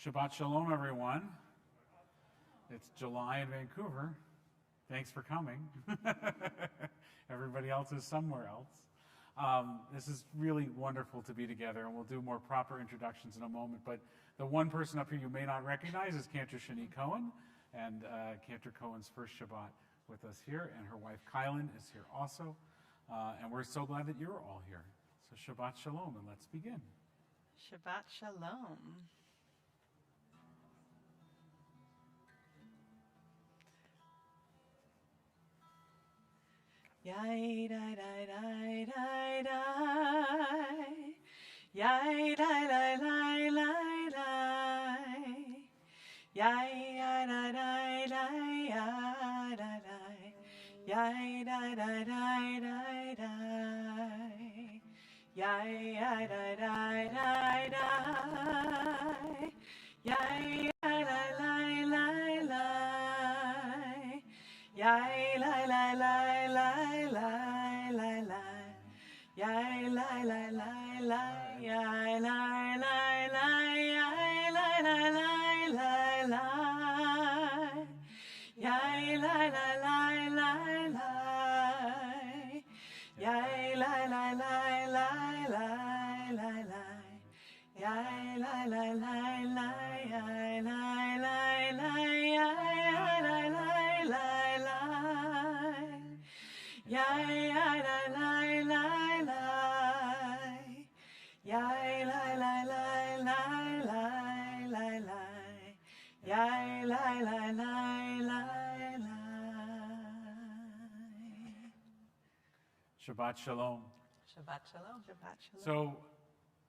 Shabbat Shalom, everyone. It's July in Vancouver. Thanks for coming. Everybody else is somewhere else. This is really wonderful to be together, and we'll do more proper introductions in a moment. But the one person up here you may not recognize is Cantor Shani Cohen, and Cantor Cohen's first Shabbat with us here, and her wife Kylan is here also. And we're so glad that you're all here. So Shabbat Shalom, and let's begin. Shabbat Shalom. Yai dai dai dai dai dai. Yai dai dai dai dai dai. Yai dai dai dai dai dai. Yai dai dai dai dai dai. Yai dai dai dai dai. Yai dai dai dai dai. Yai lai lai lai lai lai lai lai. Yai lai lai lai lai. Yai lai lai lai. Yai lai lai lai lai lai. Yai lai lai lai lai lai. Yai lai lai lai lai lai lai lai. Yai lai lai lai lai. Yai lai lai lai. Yai lai lai lai lai. Yai lai lai lai lai. Yai lai lai lai lai lai lai lai. Yai lai lai lai lai lai. Shabbat Shalom. Shabbat Shalom. Shabbat Shalom. So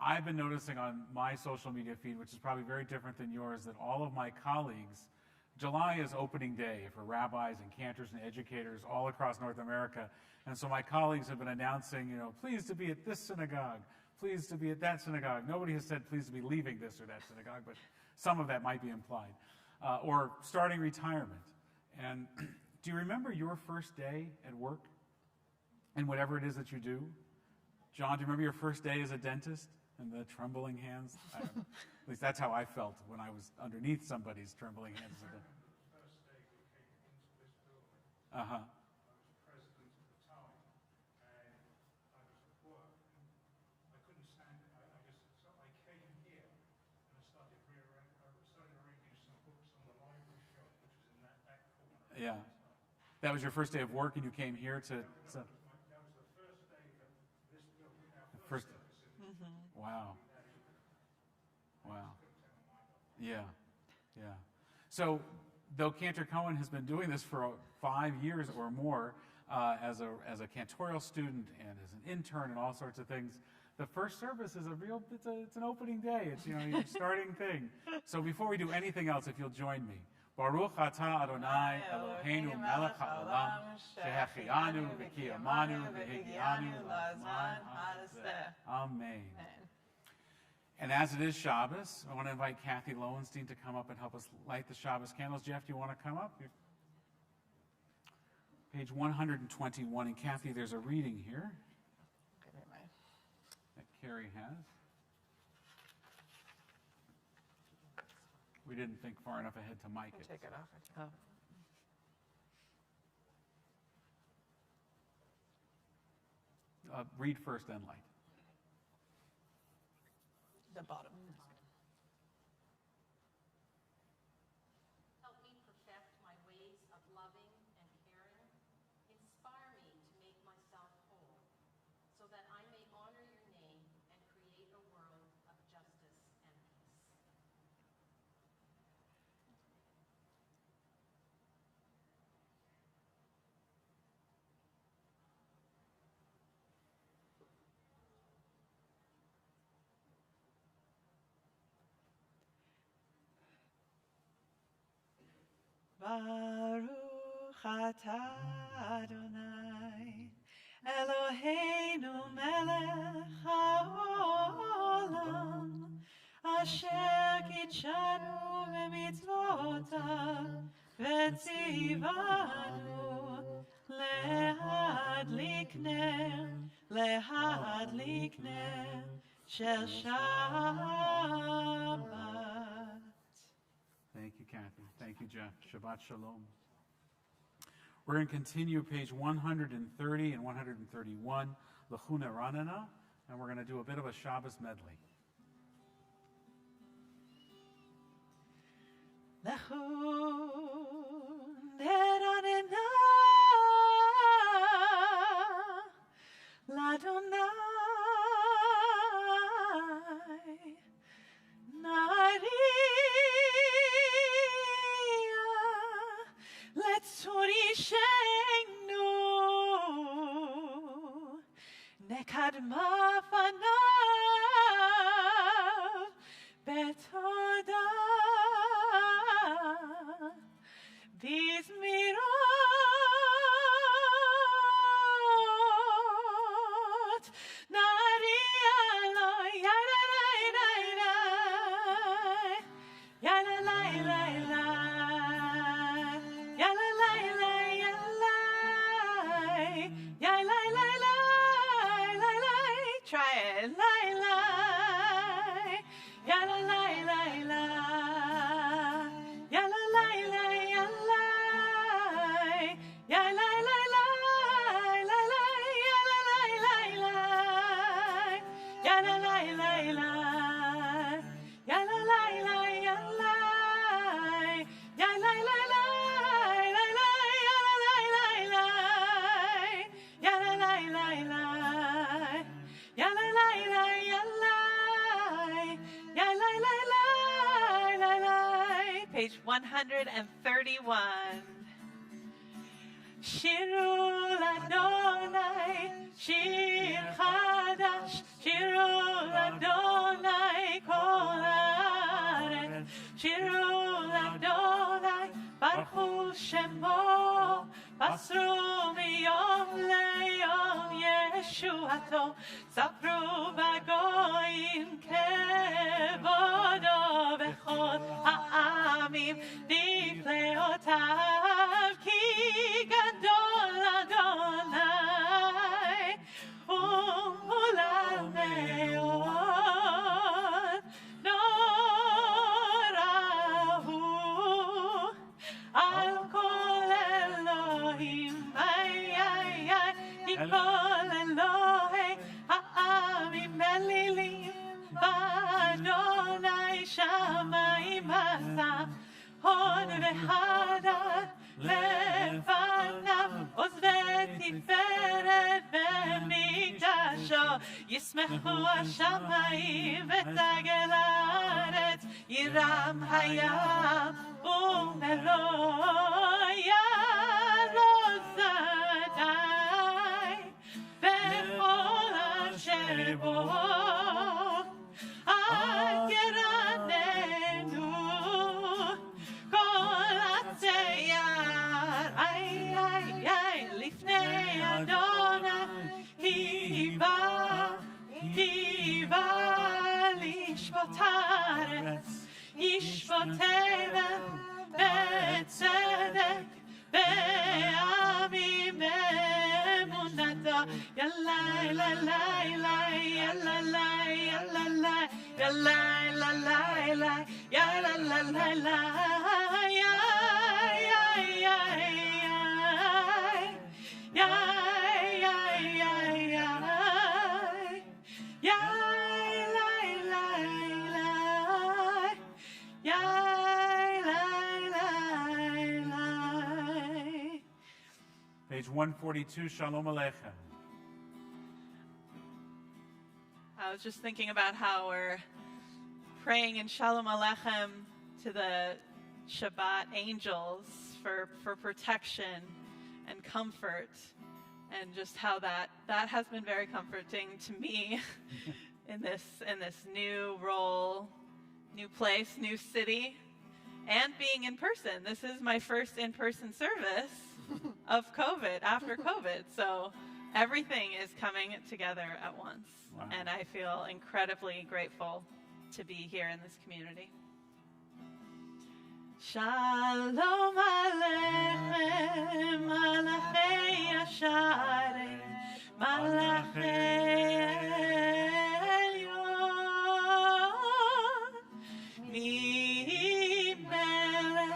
I've been noticing on my social media feed, which is probably very different than yours, that all of my colleagues, July is opening day for rabbis and cantors and educators all across North America. And so my colleagues have been announcing, pleased to be at this synagogue, pleased to be at that synagogue. Nobody has said pleased to be leaving this or that synagogue, but some of that might be implied. Or starting retirement. And do you remember your first day at work and whatever it is that you do? John, do you remember your first day as a dentist and the trembling hands? I don't know. At least that's how I felt when I was underneath somebody's trembling hands. The first day we came into this building, Uh-huh. I was president at the time, and I was at work, and I couldn't stand it. So I came here, and I started reading some books on the library shelf, which was in that back corner. Yeah. That was your first day of work, and you came here to... That was the first day that this building, our First- first service in Wow. Wow. Yeah. Yeah. So, though Cantor Cohen has been doing this for 5 years or more as a cantorial student and as an intern and all sorts of things, the first service is it's an opening day. It's your starting thing. So before we do anything else, if you'll join me. Baruch atah Adonai Eloheinu melech haolam shehachianu v'kiyamanu v'higianu lazman hazeh. Amen. And as it is Shabbos, I want to invite Kathy Lowenstein to come up and help us light the Shabbos candles. Jeff, do you want to come up? Page 121. And Kathy, there's a reading here that Carrie has. We didn't think far enough ahead to mic it. Take it off. Oh. Read first, then light. The bottom. Help me perfect my ways of loving and caring. Inspire me to make myself whole, so that I may honor your name and create a world of justice and peace. Baruch atah Adonai Eloheinu melech haolam asher kitshanu b'mitzvotav v'tzivanu להדליק נר של שבת. Kathy. Thank you, Jeff. Shabbat Shalom. We're going to continue page 130 and 131, L'chuna Ranana, and we're going to do a bit of a Shabbos medley. Nekadma fanav betoda bizmirot nari alo yala la yala la yala la try it. Lai lai, ya la lai lai la, ya la lai lai ya lai, ya lai lai lai lai lai, ya la lai lai lai, ya la lai lai lai, ya la lai lai ya lai, ya lai lai lai lai lai, ya la lai lai lai, ya la lai lai. Page 131. Shiru l'Adonai, shir chadash, shiru l'Adonai kol haaretz, shiru l'Adonai, baruchu shemo, basru miyom leyom yeshuato, sapru bagoyim kevodo bechol ha'amim nifleotav ki gadol Adonai u'ulal me'od norahu al kol Elohim kol Elohei ha'amim melilim b'Adonai shamayim asa hod v'hadad לפניו עוז ותפארת במקדשו ישמחו השמיים ותגל הארץ ירם הים ומלוא יעלוז שדי וכל אשר בו עד ירננו כל הצייר לפני אדוני היבה לשפוט הארץ ישפוטם בצדק בעמים באמונתו יאללה יאללה יאללה יאללה יאללה יאללה יאללה Page 142, Shalom Aleichem. I was just thinking about how we're praying in Shalom Aleichem to the Shabbat angels for protection and comfort, and just how that has been very comforting to me in this new role, new place, new city, and being in person. This is my first in-person service of COVID, after COVID. So everything is coming together at once. Wow. And I feel incredibly grateful to be here in this community. Shalom Aleichem, Malachei Yasharei, Malachei Elyon, Mi Melech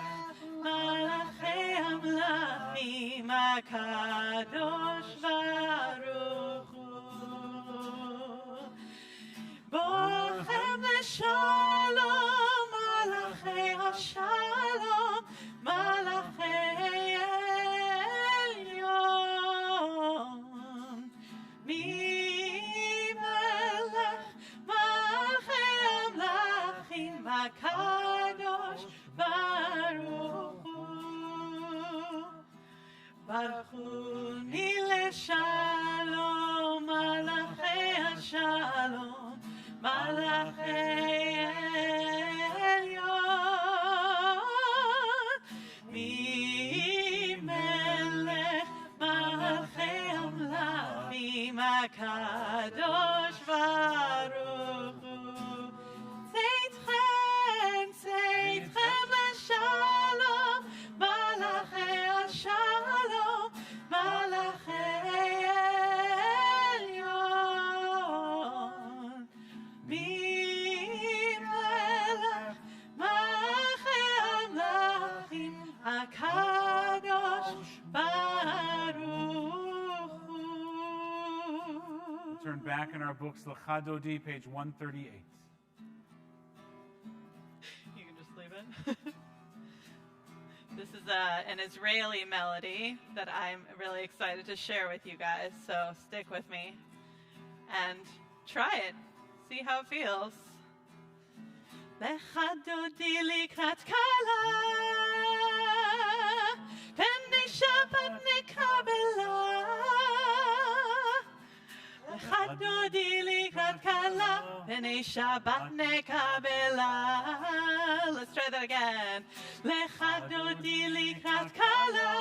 הקדוש ברוך הוא. צאתכם, צאתכם לשלום, מלאכי השלום, מלאכי עליון. ממלך מלכי המלכים, הקדוש ברוך הוא. Turn back in our books, L'chadodi, page 138. You can just leave it. This is an Israeli melody that I'm really excited to share with you guys, so stick with me and try it. See how it feels. לחדודי לקראת כלה, פני שבת נקבלה. לחדודי לקראת כלה, פני שבת נקבלה. Let's try that again. לחדודי לקראת כלה,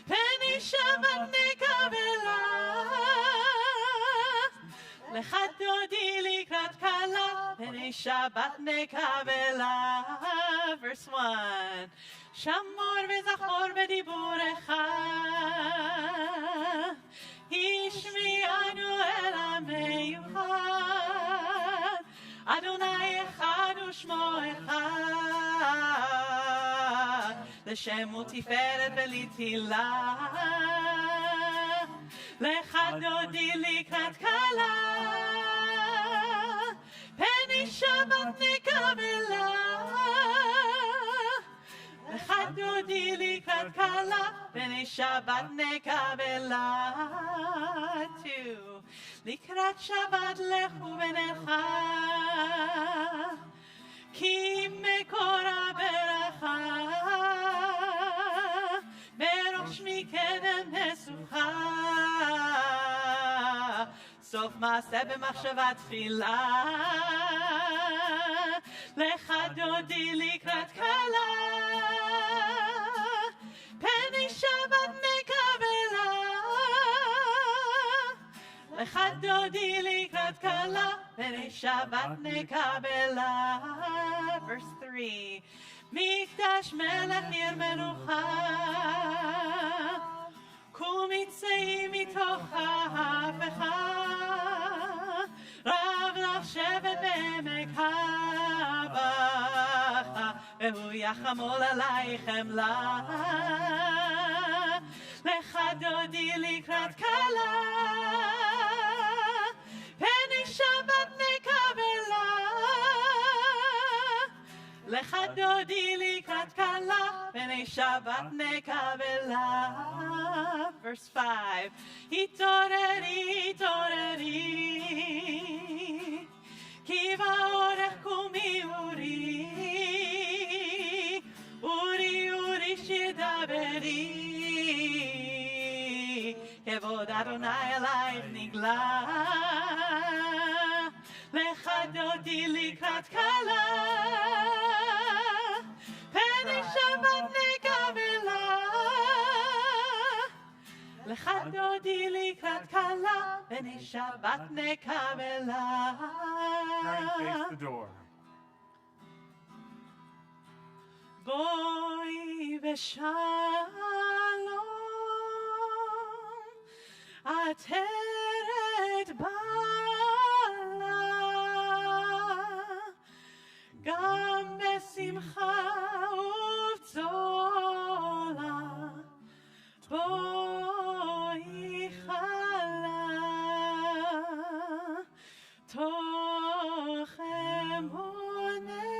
פני שבת נקבלה. לחדודי לקראת כלה, פני שבת נקבלה. Verse 1. שמור וזכור בדיבורך, השמיענו אל המיוחד, אדוני אחד ושמו אחד, לשם ותפארת ולתהילה. לחדודי לקראת כלה, פני שבת נקבלה. לחדודי לקראת כלה, פני שבת נקבלה. 2. לקראת שבת לכו ונלכה, כי מקור הברכה, בראש מקדם משוכה. סוף מעשה במחשבה תחילה. לחדודי לקראת כלה, פני שבת נקבלה. לחדודי לקראת כלה, פני שבת נקבלה. Verse 3. מקדש מלך עיר מנוחה, קומי צאי מתוך ההפכה, רב לך שבט בעמק הבכה, והוא יחמול עלייך חמלה. לחדודי לקראת כלה, פני שבת נקבלה. לחדודי לקראת כלה, פני שבת נקבלה. Verse 5. התעוררי, התעוררי, כי באורך קומי אורי, אורי, אורי שדברי, כבוד אדוני עלייך נגלה. לחדודי לקראת כלה, פני שבת נקבלה. לחדודי לקראת כלה, פני שבת נקבלה. Turn and face the door. בואי בשלום, עטרת בעלה, גם בשמחה ובצולה, בואי חלה, תוך אמוני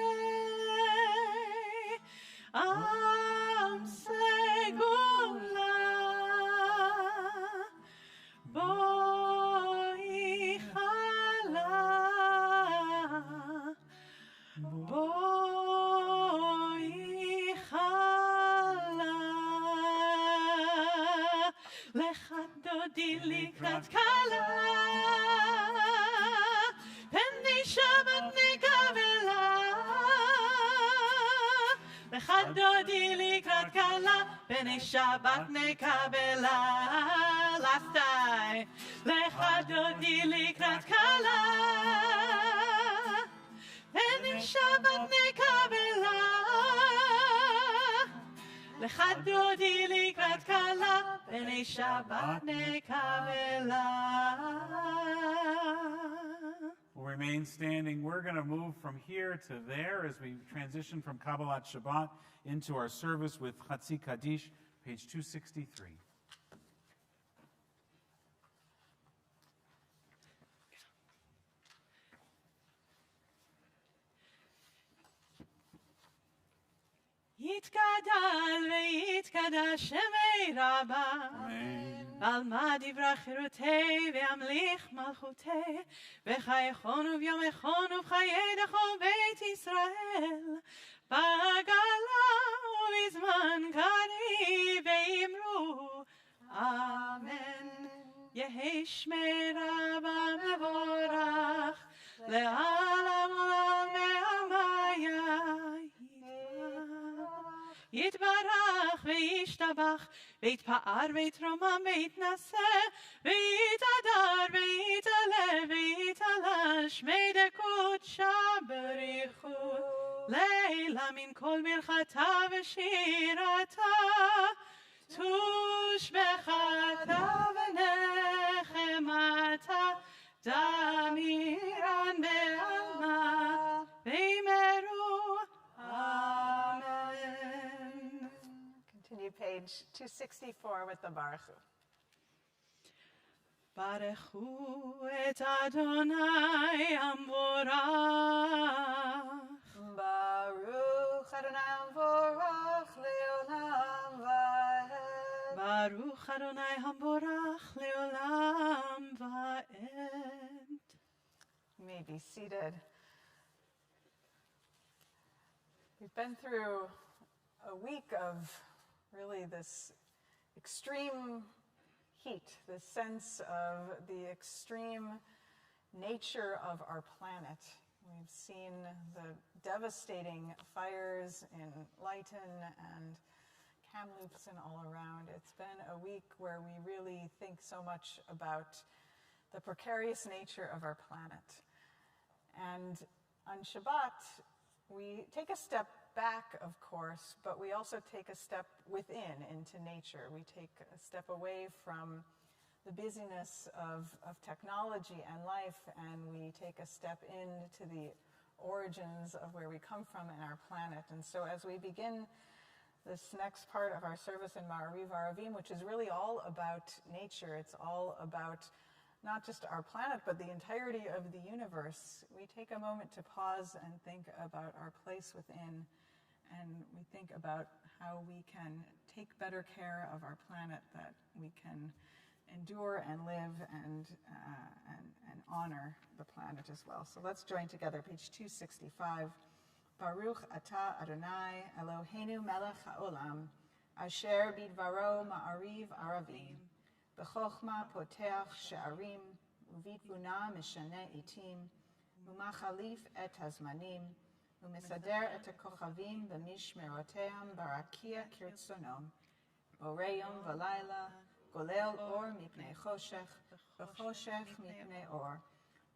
עם סגולה, בואי חלה, בואי חלה. לחדודי לקראת כלה, פני שבת נקבלה. לך דודי לקראת כלה, בני שבת נקבלה. Last time. לך דודי לקראת כלה, בני שבת נקבלה. לך דודי לקראת כלה, בני שבת נקבלה. We'll remain standing. We're going to move from here to there as we transition from Kabbalat Shabbat into our service with Chatzi Kaddish, page 263. יתגדל ויתקדש שמי רבה, ועלמא דברה חירותי וימליך מלכותי, בחייכון וביומכון ובחיי דכו בית ישראל, בגלה ובזמן קריב ואמרו אמן. יהי שמי רבה מבורך לעולם עולם מעמיה. יתברך וישתבח, ויתפאר ויתרומם ויתנשא, ויתהדר ויתעלה ויתעלה, שמי דקודשא בריחו, לילה מן כל ברכתה ושירתה, תושבחתה ונחמתה, דמירן בעלמא, ויאמרו Amen. Continue page 264 with the Baruch Hu. ברכו את אדוני המבורך. Baruch Adonai Amvorach Leolam Vaed. ברוך אדוני המבורך לעולם ועד. You may be seated. We've been through a week of really this extreme heat, this sense of the extreme nature of our planet. We've seen the devastating fires in Leighton and Kamloops and all around. It's been a week where we really think so much about the precarious nature of our planet. And on Shabbat, we take a step back, of course, but we also take a step within into nature. We take a step away from the busyness of technology and life, and we take a step into the origins of where we come from in our planet. And so as we begin this next part of our service in Ma'ariv Aravim, which is really all about nature, it's all about not just our planet, but the entirety of the universe, we take a moment to pause and think about our place within, and we think about how we can take better care of our planet, that we can endure and live and honor the planet as well. So let's join together, page 265. Baruch atah Adonai Eloheinu melech haolam, asher bidvaro ma'ariv aravim. בחוכמה פותח שערים, ובתבונה משנה עתים, ומחליף את הזמנים, ומסדר את הכוכבים במשמרותיהם ברקיע כרצונו. בורא יום ולילה, גולל אור מפני חושך, וחושך מפני אור.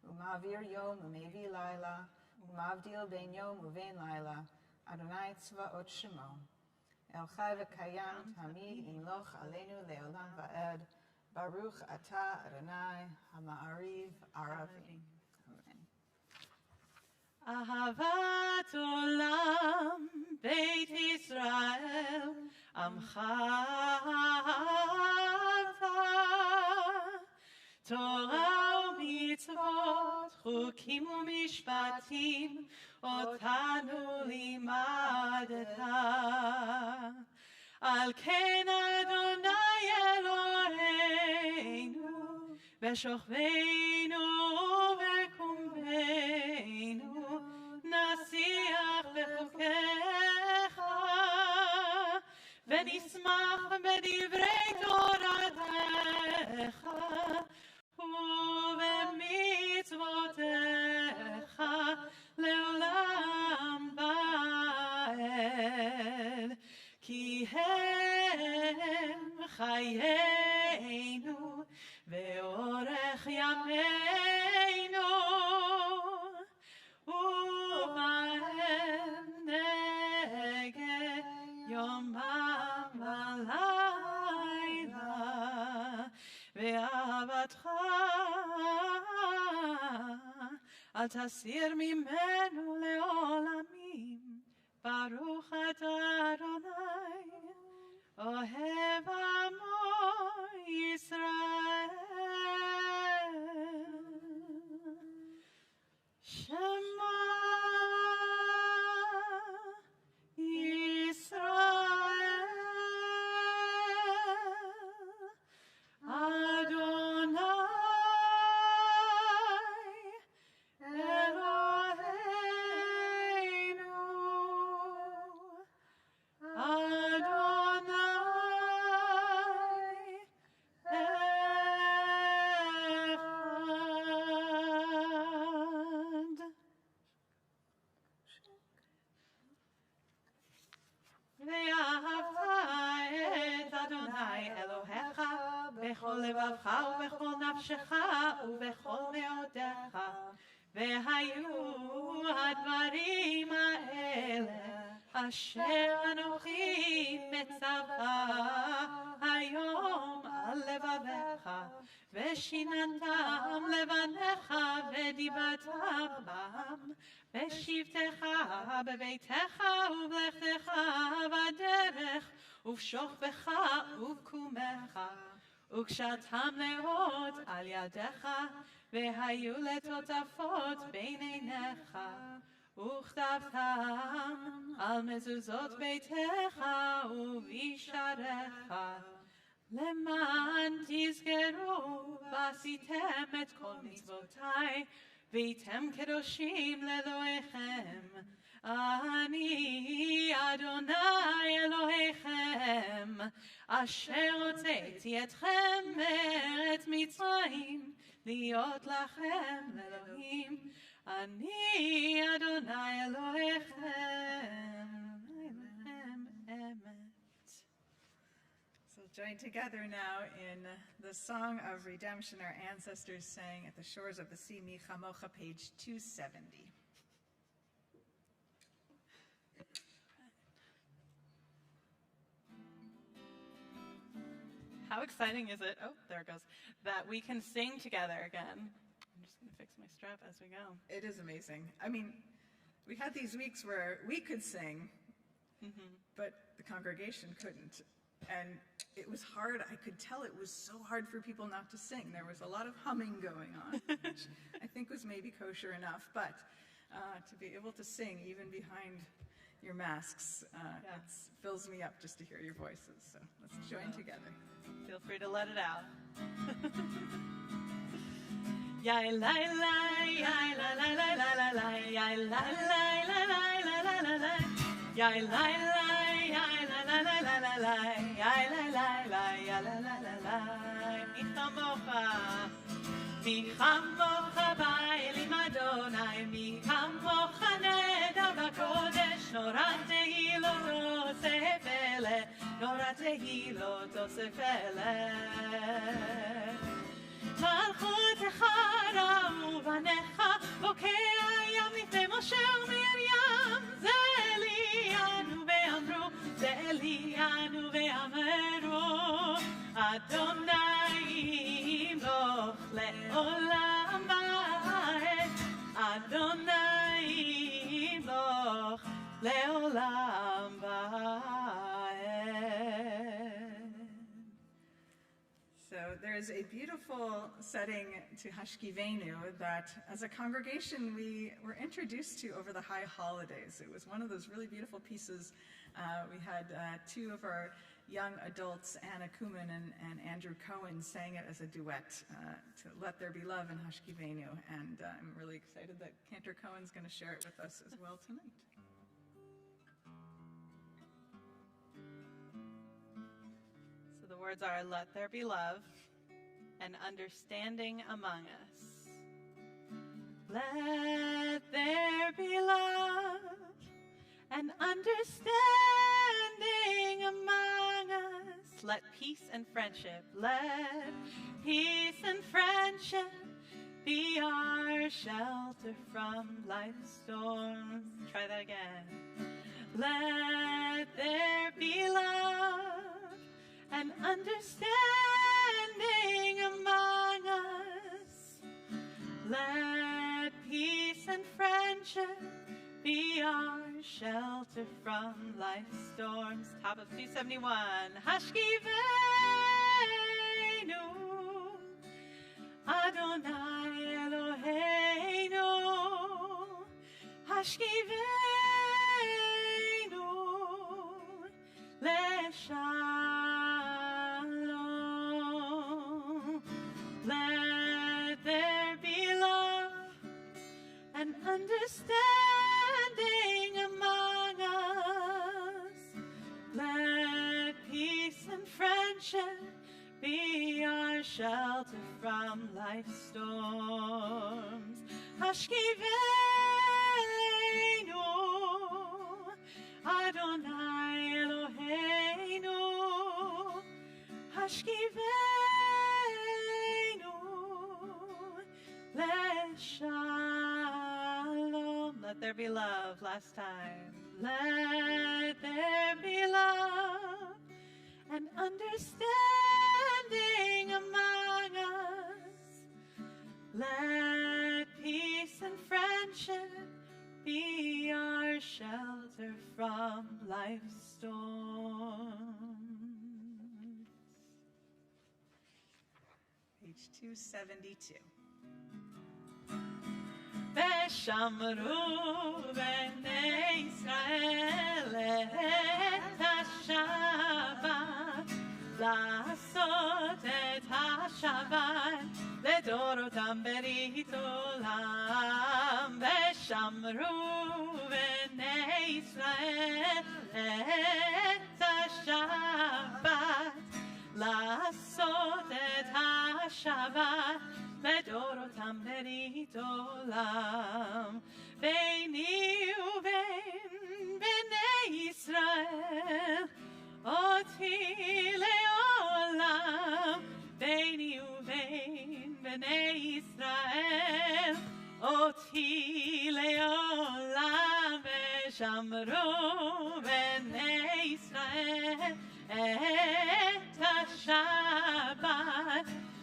ומעביר יום ומביא לילה, ומבדיל בין יום ובין לילה, אדוני צבאות שמו. אל חי וקיים תמיד ימלוך עלינו לעולם ועד. Baruch atah Adonai HaMa'ariv Aravim. Amen. אהבת עולם בית ישראל עמך אהבת, תורה ומצוות חוקים ומשפטים אותנו לימדת. על כן אדוני אלוהינו בשוכבנו ובקומנו נשיח בחוקיך ונשמח בדברי תורתך ובמצוותיך לעולם ועד. חיינו ואורך ימינו ובהם נגד יומם ולילה ואהבתך אל תסיר ממנו לעולמים. ברוך אתה אדוני אוהב עמו ישראל. שמע ישראל אדוני אלוהינו אדוני אחד. ואהבת את אדוני אלוהיך בכל לבבך ובכל נפשך ובכל מאודיך. והיו הדברים האלה אשר אנוכי מצווה היום על לבביך, ושיננתם לבניך ודיברת בם בשבתך בביתך ובלכתך בדרך ובשוכבך ובקומך וקשרתם לאות על ידיך והיו לטוטפות בין עיניך וכתבתם על מזוזות ביתך ובשעריך למען תזכרו ועשיתם את כל מצוותיי והייתם קדושים לאלוהיכם. אני אדוני אלוהיכם אשר הוצאתי אתכם מארץ מצרים להיות לכם לאלוהים. אני אדוני אלוהיכם אלוהיכם אמת. So join together now in the song of redemption our ancestors sang at the shores of the sea, Mi Chamocha, page 270. How exciting is it, oh, there it goes, that we can sing together again. I'm just going to fix my strap as we go. It is amazing. I mean, we had these weeks where we could sing, but the congregation couldn't. And it was hard. I could tell it was so hard for people not to sing. There was a lot of humming going on, which I think was maybe kosher enough. But to be able to sing even behind your masks, it fills me up just to hear your voices. So let's join together. Feel free to let it out. Yai la la, yai la la la la la la, yai la la la la la la la la, yai la la, yai la la la la la la, yai la la la, yai la la la la. Mi chamocha ba'elim Adonai, mi chamocha neder b'kodesh, nora tehilot osef eleh, nora tehilot osef eleh. מלכותך ראו בניך, בוקע ים לפני משה ומרים, זה אלינו ואמרו, זה אלינו ואמרו, אדוני ימלוך לעולם ועד, אדוני ימלוך לעולם ועד. So there's a beautiful setting to Hashkivenu that as a congregation we were introduced to over the high holidays. It was one of those really beautiful pieces. We had two of our young adults, Anna Kuman and Andrew Cohen, sang it as a duet to Let There Be Love in Hashkivenu. And I'm really excited that Cantor Cohen's going to share it with us as well tonight. The words are, let there be love and understanding among us. Let there be love and understanding among us. let peace and friendship be our shelter from life's storms. Try that again. Let there be love and understanding among us. Let peace and friendship be our shelter from life's storms. Top of 271. Hashkivenu Adonai Eloheinu Hashkivenu Leshalom. Let there be love and understanding among us. Let peace and friendship be our shelter from life's storms. Hashkivenu Adonai Eloheinu Hashkivenu Leshalom. Let there be love. Last time. Let there be love and understanding among us. Let peace and friendship be our shelter from life's storms. Page 272. ושמרו בני ישראל את השבת, לעשות את השבת לדורותם ברית עולם. ושמרו בני ישראל את השבת, לעשות את השבת לדורותם ברית עולם. ביני ובין בני ישראל אותי לעולם. ביני ובין בני ישראל אותי לעולם. ושמרו בני ישראל את השבת,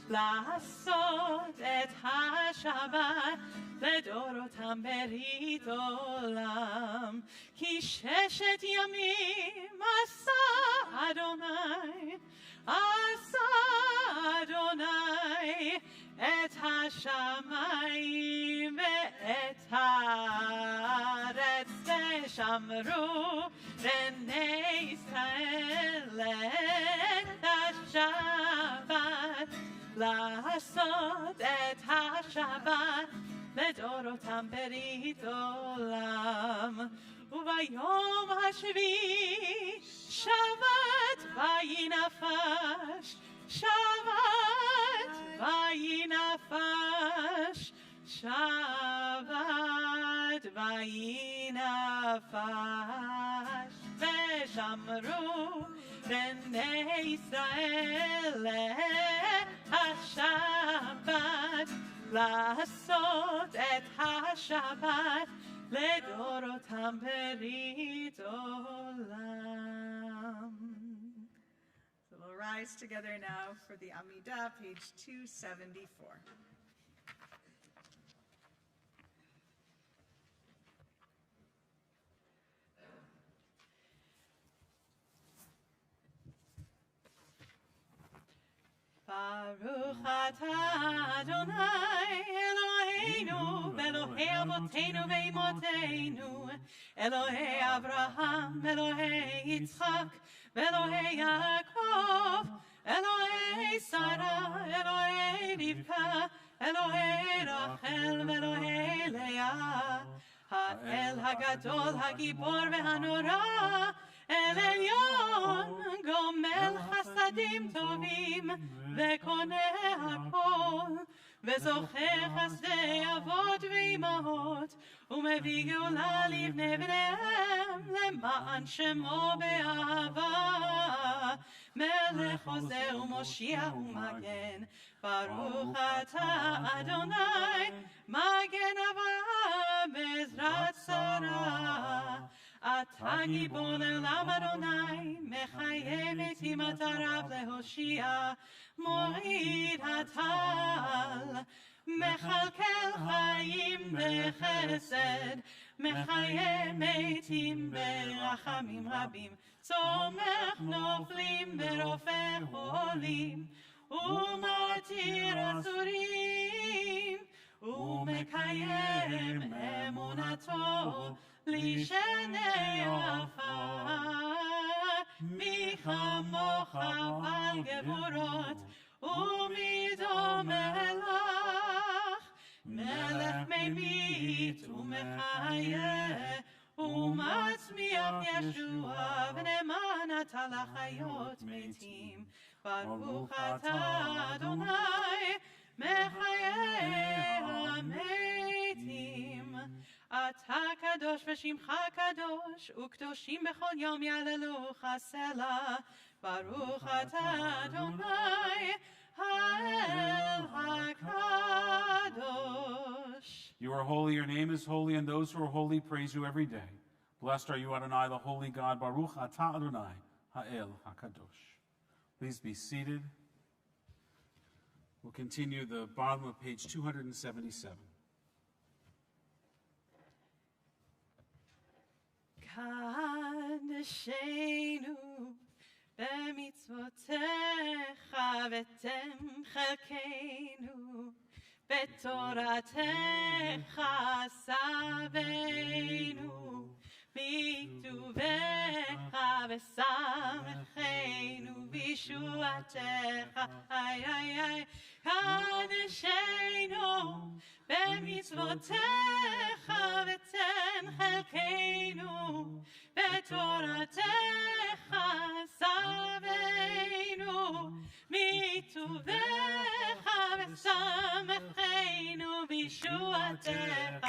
לעשות את השבת לדורותם ברית עולם. כי 6 ימים עשה אדוני את השמיים ואת הארץ. ושמרו בני ישראל את השבת, לעשות את השבת לדורותם ברית עולם. וביום השביעי שבת וינפש, שבת וינפש, שבת וינפש. ושמרו בני ישראל את השבת, לעשות את השבת לדורותם ברית עולם. So we'll rise together now for the Amidah, page 274. Baruch atah Adonai Eloheinu Elohei Avotenu ve'imotenu, Elohei Avraham, Elohei Yitzchak, Elohei Yaakov, Elohei Sarah, Elohei Rivka, Elohei Rachel, Elohei Leah, Ha'el Hagadol, Hagibor ve'hanora, El Elyon, Gomel Chasadim Tovim, וקונה הכל, וזוכר חסדי אבות ואימהות, ומביא גאולה לבני בניהם, למען שמו באהבה. מלך עוזר ומושיע ומגן, ברוך אתה אדוני, מגן אברהם בעזרת שרה. אתה גיבור לעולם אדוני, מחיה מתים אתה רב להושיע, מוריד הטל, מכלכל חיים בחסד, מחיה מתים ברחמים רבים, צומח נופלים ברופא חולים, ומתיר אסורים, ומקיים אמונתו לשני עפר. מי כמוך על גבורות, ומי דומה לך, מלך ממית ומחיה, ומצמיח ישועה, ונאמן אתה לחיות מתים. ברוך אתה אדוני, מחיי המתים. אתה קדוש ושמך קדוש, וקדושים בכל יום יעללוך סלע. ברוך אתה אדוני, האל הקדוש. You are holy, your name is holy, and those who are holy praise you every day. Blessed are you, Adonai, the holy God. Baruch atah Adonai, ha'el hakadosh. Please be seated. We'll continue the bottom of page 277. קדשנו במצוותיך ותן חלקנו, בתורתך סבנו, בטובך ושמחנו, בישועתך. קדשנו במצוותיך ותן חלקנו, בתורתך סבנו, מטובך ושמחנו, בישועתך.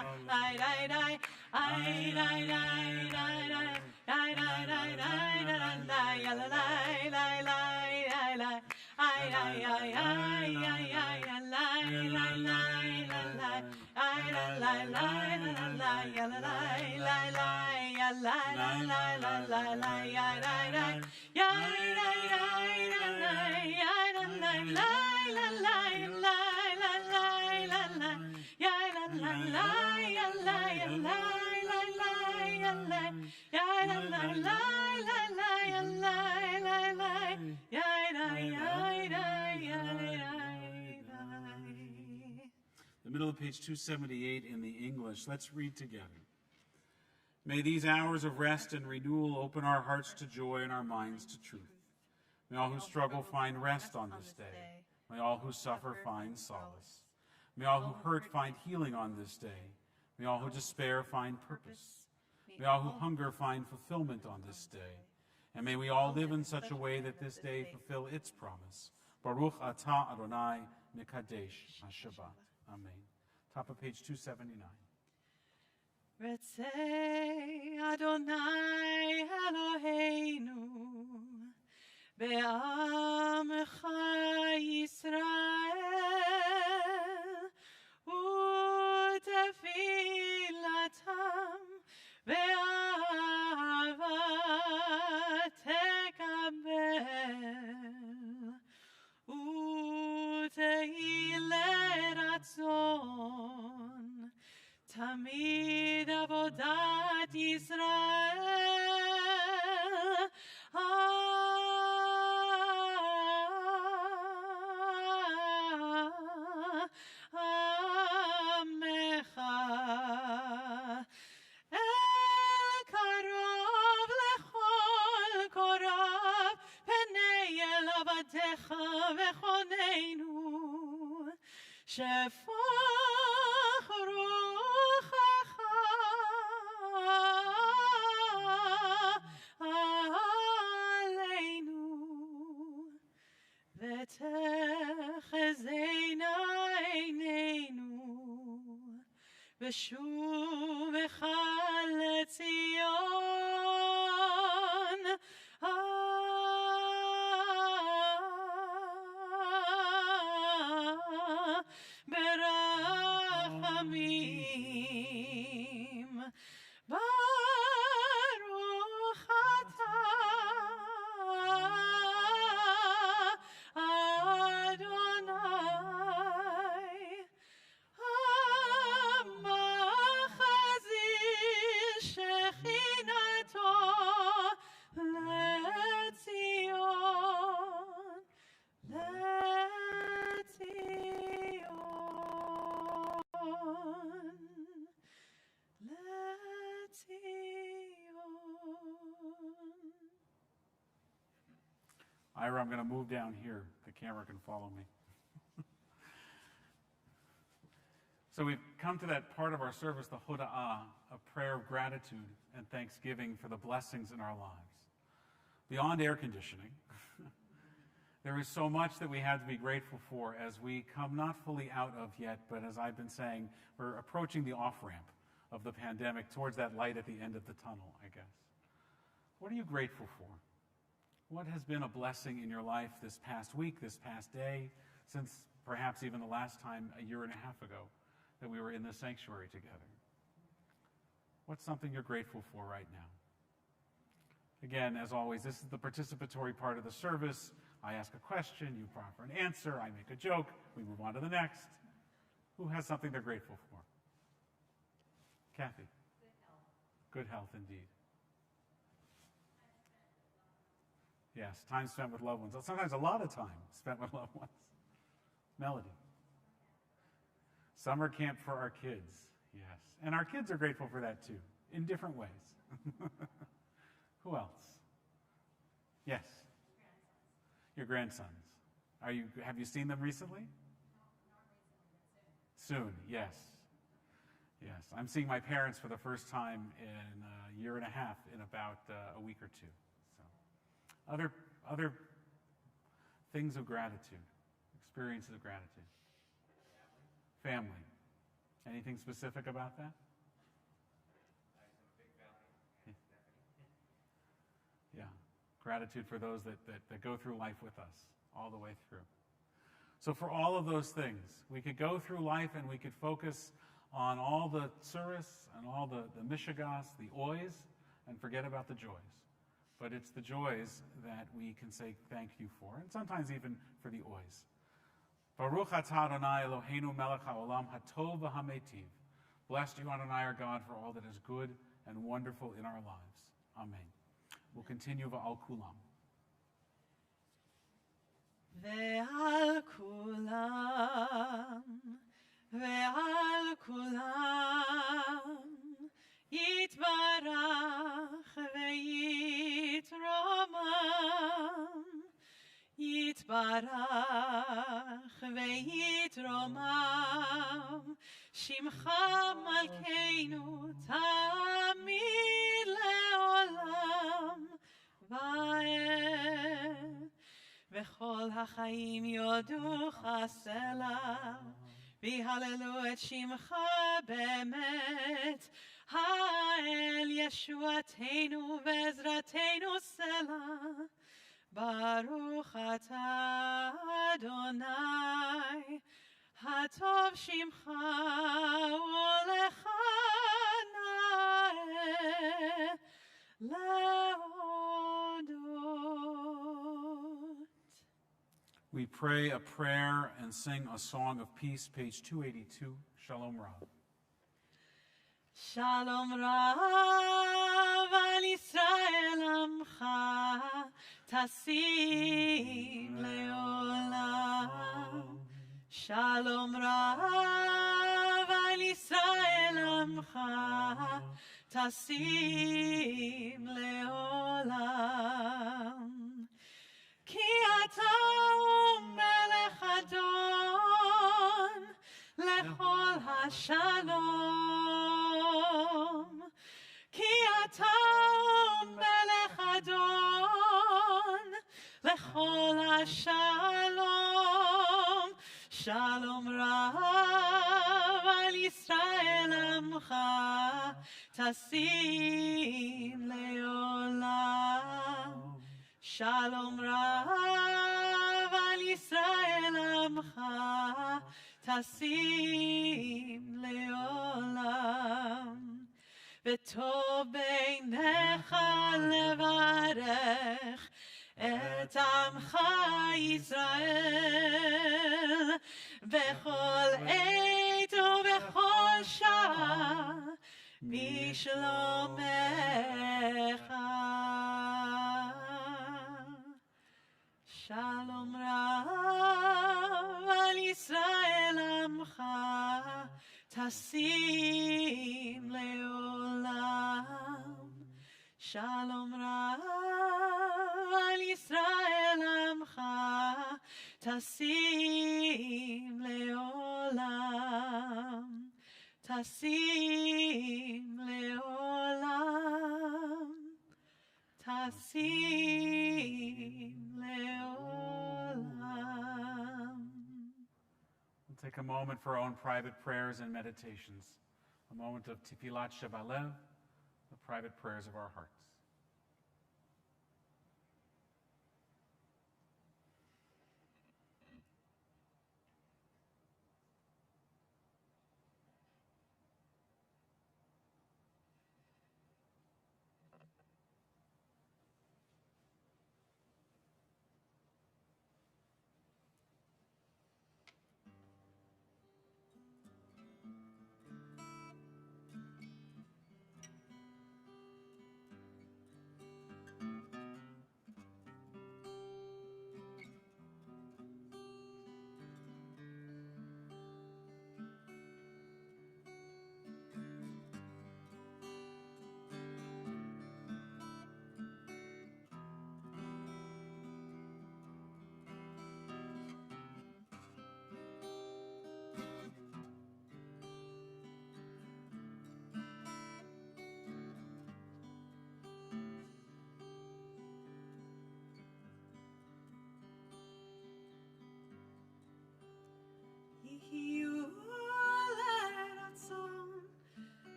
The middle of page 278 in the English. Let's read together. May these hours of rest and renewal open our hearts to joy and our minds to truth. May all who struggle find rest on this day. May all who suffer find solace. May all who hurt find healing on this day. May all who despair find purpose. May all who hunger find fulfillment on this day. And may we all live in such a way that this day fulfill its promise. Baruch atah Adonai mekadesh ha-Shabbat. Amen. Top of page 279. Retzei Adonai Eloheinu be'amcha Yisrael u'tefilatam be'ahava tekabel u'tehilei ratzon tamid avodat Yisrael. Amecha el karov lechol korav penei el avadecha v'choneinu shefach ruchacha aleinu v'techezena einei בשובך לציון. ברחמים. ברוך אתה אדוני המחזיר שכינתו לציון, Ira, I'm going to move down here. The camera can follow me. So we've come to that part of our service, the Hoda'ah, a prayer of gratitude and thanksgiving for the blessings in our lives. Beyond air conditioning, there is so much that we have to be grateful for as we come not fully out of yet, but as I've been saying, we're approaching the off-ramp of the pandemic towards that light at the end of the tunnel, I guess. What are you grateful for? What has been a blessing in your life this past week, this past day, since perhaps even the last time a year and a half ago that we were in this sanctuary together? What's something you're grateful for right now? Again, as always, this is the participatory part of the service. I ask a question, you proffer an answer, I make a joke, we move on to the next. Who has something they're grateful for? Kathy? Good health. Good health, indeed. Yes, time spent with loved ones. Sometimes a lot of time spent with loved ones. Melody? Summer camp for our kids, yes. And our kids are grateful for that too, in different ways. Who else? Yes? Your grandsons. Have you seen them recently? No, not recently, but soon. Soon, yes. Yes, I'm seeing my parents for the first time in a year and a half in about a week or two. So, other things of gratitude, experiences of gratitude. Family. Anything specific about that? Yeah, gratitude for those that go through life with us all the way through. So for all of those things, we could go through life and we could focus on all the tsuris and all the mishigas, the oys, and forget about the joys. But it's the joys that we can say thank you for, and sometimes even for the oys. Baruch atah Adonai Eloheinu melech haolam hatov v'hametiv. Blessed you, Adonai, our God, for all that is good and wonderful in our lives. Amen. We'll continue v'al kulam. ועל כולם, ועל כולם, יתברך ויתרומם, יתברך ויתרומם, שמך מלכנו תמיד לעולם ועד. וכל החיים יודוך סלע, ויהללו את שמך באמת, האל ישועתנו ועזרתנו סלע. ברוך אתה אדוני, הטוב שמך ולך נאה להודות. We pray a prayer and sing a song of peace, page 282, Shalom Rav. Shalom Rav al Yisrael amcha tasim leolam. Shalom Rav al Yisrael amcha tasim leolam. Ki ata melech adon lechol hashalom. Ki ata melech adon lechol hashalom. Shalom Rav al Yisrael tasim leolam. Shalom Rav al Yisrael Amcha, tasim leolam. V'tov beinecha levarech et Amcha Yisrael bechol eit ubechol shah bishlomecha. Shalom Rav al Yisrael Amcha, tasim leolam. Shalom Rav al Yisrael Amcha, tasim leolam. Tasim leolam. Tasim leolam. We'll take a moment for our own private prayers and meditations. A moment of Tefillat Shabbat, the private prayers of our hearts.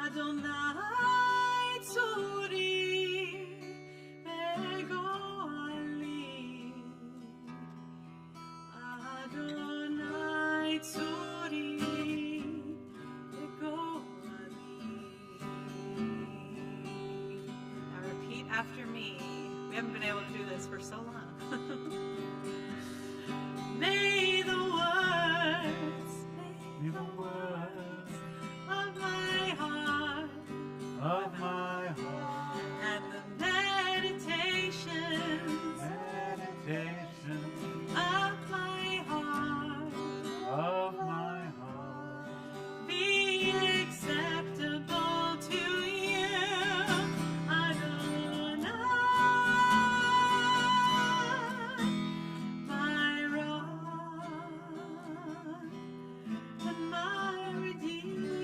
Adonai tzuri begoali. Adonai tzuri begoali. Now repeat after me. We haven't been able to do this for so long. May the words of my heart and the meditations of my heart be acceptable to you, Adonai, my rock and my Redeemer.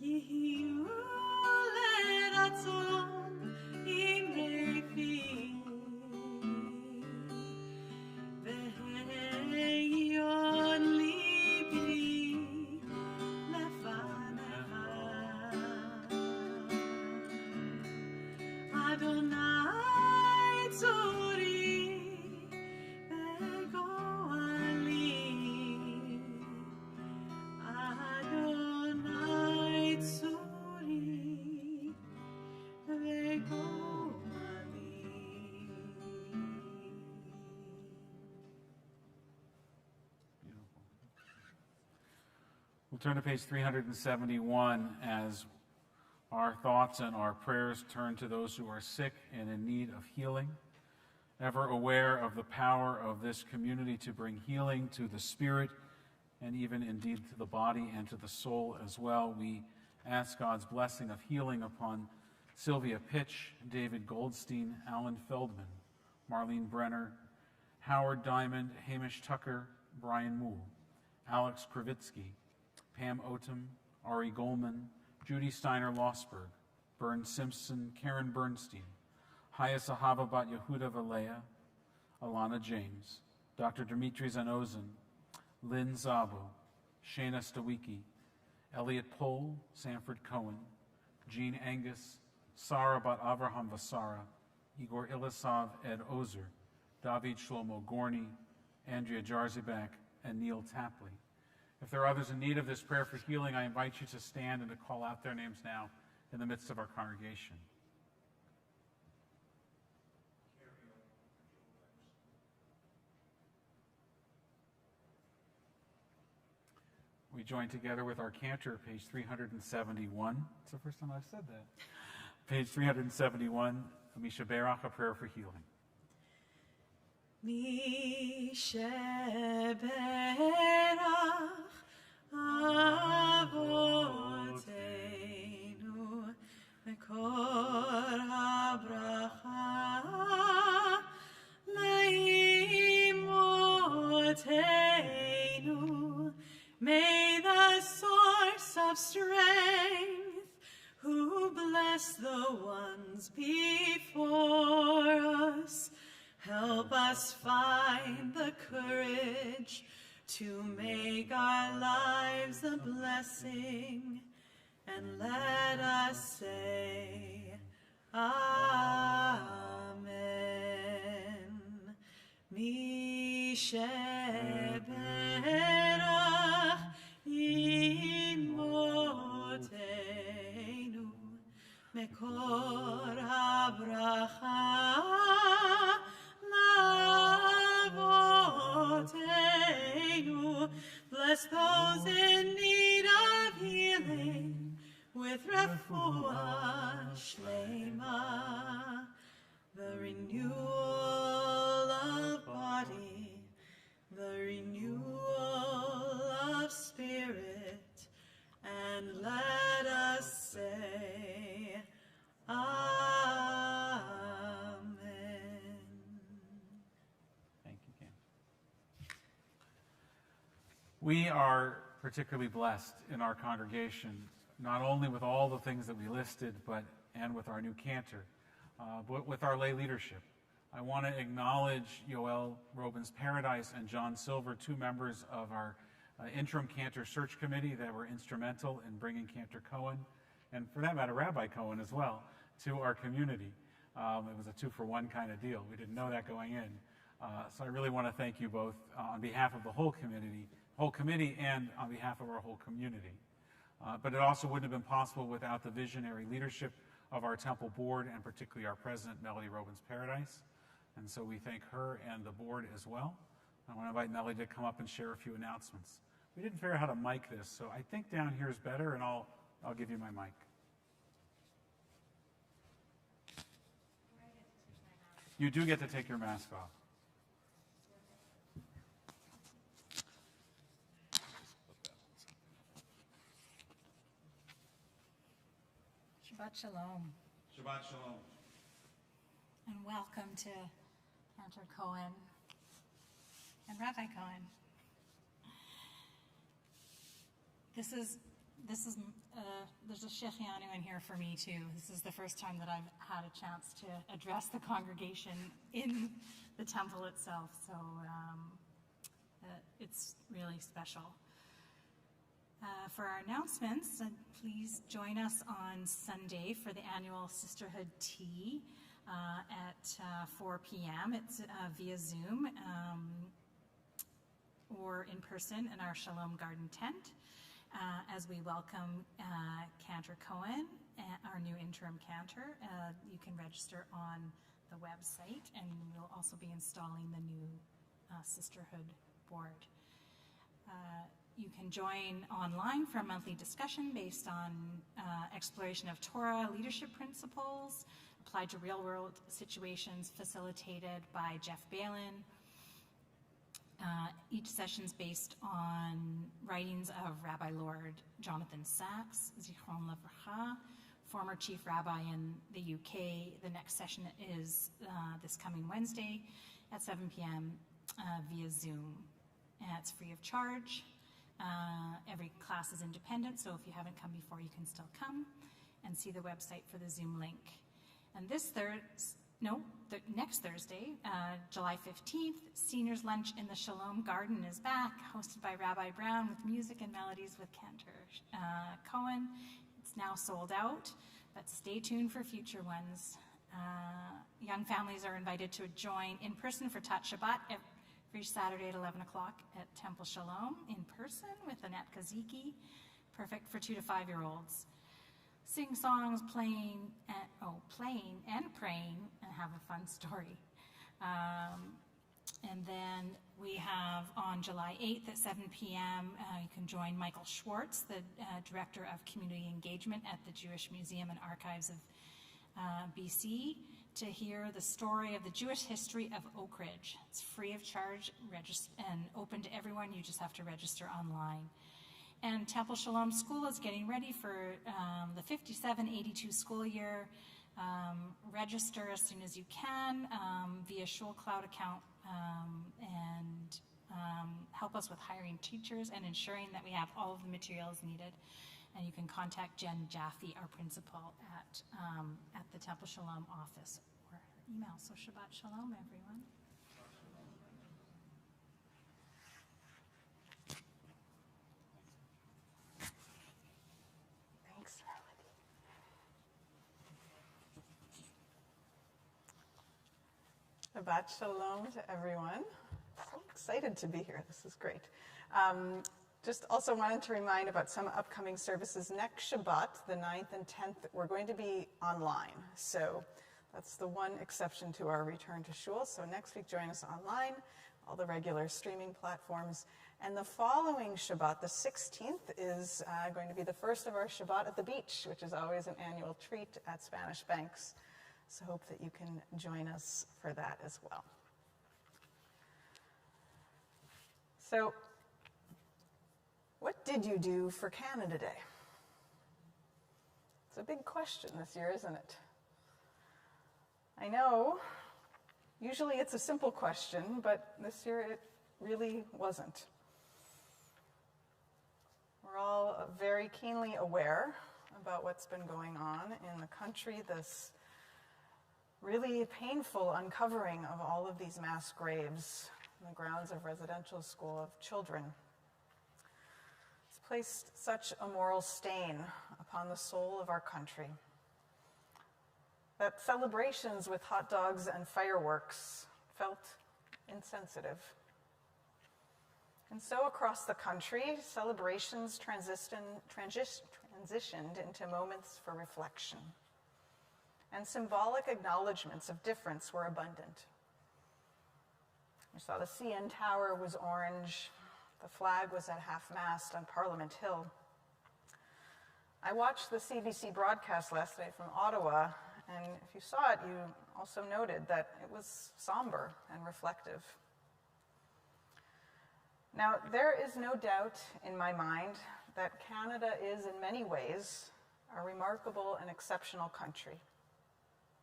Yehiyu le'ratzon imrefi, ve'yon libi lefanecha. Adonai tzuri begoali. Adonai tzuri begoali. We'll turn to page 371 as our thoughts and our prayers turn to those who are sick and in need of healing. Ever aware of the power of this community to bring healing to the spirit and even indeed to the body and to the soul as well, we ask God's blessing of healing upon Sylvia Pitch, David Goldstein, Alan Feldman, Marlene Brenner, Howard Diamond, Hamish Tucker, Brian Moole, Alex Kravitsky, Pam Otum, Ari Goldman, Judy Steiner-Lossberg, Bern Simpson, Karen Bernstein, Haya Sahaba Bat Yehuda Valea, Alana James, Dr. Dmitry Zanozin, Lynn Zabo, Shana Stawicki, Elliot Pohl, Sanford Cohen, Jean Angus, Sarah Bat Avraham Vasara, Igor Ilisov, Ed Ozer, David Shlomo Gorny, Andrea Jarzibak, and Neil Tapley. If there are others in need of this prayer for healing, I invite you to stand and to call out their names now in the midst of our congregation. We join together with our cantor, page 371. It's the first time I've said that. Page 371, Misha Berach, a prayer for healing. Misha Berach Avotenu Mekor HaBracha Leimotenu. May the source of strength, who bless the ones before us, help us find the courage to make our lives a blessing, and let us say, Amen. Mishe Berach Imotenu Mekor HaBracha Lavotenu. Bless those in need of healing with refuah shlema, the renewal of body, the renewal of spirit, and let us say, Amen. Thank you, Ken. We are particularly blessed in our congregation, not only with all the things that we listed, and with our new cantor, but with our lay leadership. I want to acknowledge Yoel Robin's Paradise and John Silver, two members of our interim cantor search committee that were instrumental in bringing Cantor Cohen, and for that matter, Rabbi Cohen as well, to our community. It was a 2-for-1 kind of deal. We didn't know that going in. So I really want to thank you both on behalf of the whole committee, and on behalf of our whole community. But it also wouldn't have been possible without the visionary leadership of our temple board, and particularly our president, Melody Robins Paradise. And so we thank her and the board as well. I want to invite Melody to come up and share a few announcements. We didn't figure out how to mic this, so I think down here is better, and I'll give you my mic. You do get to take your mask off. Shabbat Shalom, Shabbat Shalom. and welcome to Cantor Cohen and Rabbi Cohen. There's a Shechianu in here for me too. This is the first time that I've had a chance to address the congregation in the temple itself, so it's really special. For our announcements, please join us on Sunday for the annual Sisterhood Tea at 4 p.m. It's via Zoom or in person in our Shalom Garden tent as we welcome Cantor Cohen, our new interim cantor. You can register on the website, and we'll also be installing the new Sisterhood board. You can join online for a monthly discussion based on exploration of Torah leadership principles applied to real-world situations, facilitated by Jeff Balin. Each session is based on writings of Rabbi Lord Jonathan Sachs, Zichron Levracha, former chief rabbi in the UK. The next session is this coming Wednesday at 7 p.m. Via Zoom. It's free of charge. Every class is independent, so if you haven't come before, you can still come and see the website for the Zoom link. And next Thursday, July 15th, Seniors Lunch in the Sholom Garden is back, hosted by Rabbi Brown with music and melodies with Cantor Cohen. It's now sold out, but stay tuned for future ones. Young families are invited to join in person for Tat Shabbat every Saturday at 11 o'clock at Temple Sholom in person with Annette Kaziki, perfect for 2 to 5-year-olds. Sing songs, playing and praying, and have a fun story. And then we have on July 8th at 7 p.m., you can join Michael Schwartz, the Director of Community Engagement at the Jewish Museum and Archives of BC, to hear the story of the Jewish history of Oak Ridge. It's free of charge and open to everyone. You just have to register online. And Temple Sholom School is getting ready for the 57-82 school year. Register as soon as you can via Shul Cloud account and help us with hiring teachers and ensuring that we have all of the materials needed. And you can contact Jen Jaffe, our principal, at the Temple Sholom office or email. So Shabbat Shalom, everyone. Thanks, Melody. Shabbat Shalom to everyone. So excited to be here. This is great. Just also wanted to remind about some upcoming services. Next Shabbat, the 9th and 10th, we're going to be online. So that's the one exception to our return to shul. So next week, join us online, all the regular streaming platforms. And the following Shabbat, the 16th, is going to be the first of our Shabbat at the beach, which is always an annual treat at Spanish Banks. So hope that you can join us for that as well. So, what did you do for Canada Day? It's a big question this year, isn't it? I know, usually it's a simple question, but this year it really wasn't. We're all very keenly aware about what's been going on in the country, this really painful uncovering of all of these mass graves on the grounds of residential school of children. Placed such a moral stain upon the soul of our country that celebrations with hot dogs and fireworks felt insensitive. And so across the country, celebrations transitioned into moments for reflection, and symbolic acknowledgments of difference were abundant. You saw the CN Tower was orange. The flag was at half-mast on Parliament Hill. I watched the CBC broadcast last night from Ottawa, and if you saw it, you also noted that it was somber and reflective. Now, there is no doubt in my mind that Canada is, in many ways, a remarkable and exceptional country.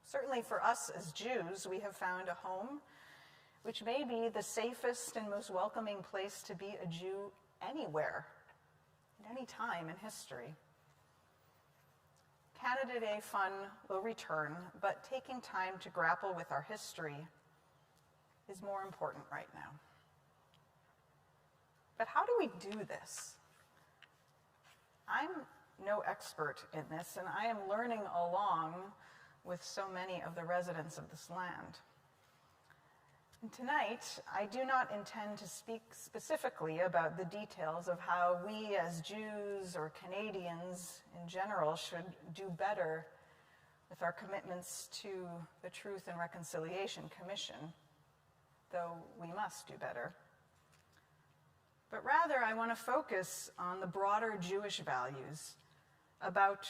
Certainly for us as Jews, we have found a home which may be the safest and most welcoming place to be a Jew anywhere, at any time in history. Canada Day fun will return, but taking time to grapple with our history is more important right now. But how do we do this? I'm no expert in this, and I am learning along with so many of the residents of this land. And tonight, I do not intend to speak specifically about the details of how we as Jews or Canadians in general should do better with our commitments to the Truth and Reconciliation Commission, though we must do better. But rather, I want to focus on the broader Jewish values about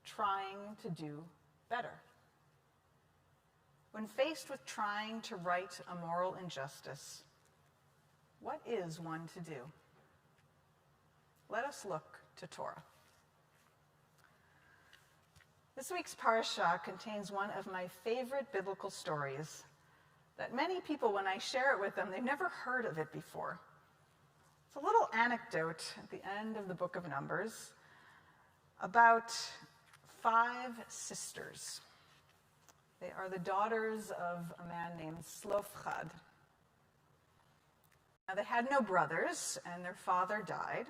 trying to do better. When faced with trying to right a moral injustice, what is one to do? Let us look to Torah. This week's parasha contains one of my favorite biblical stories that many people, when I share it with them, they've never heard of it before. It's a little anecdote at the end of the book of Numbers about 5 sisters. They are the daughters of a man named Slofchad. Now, they had no brothers, and their father died.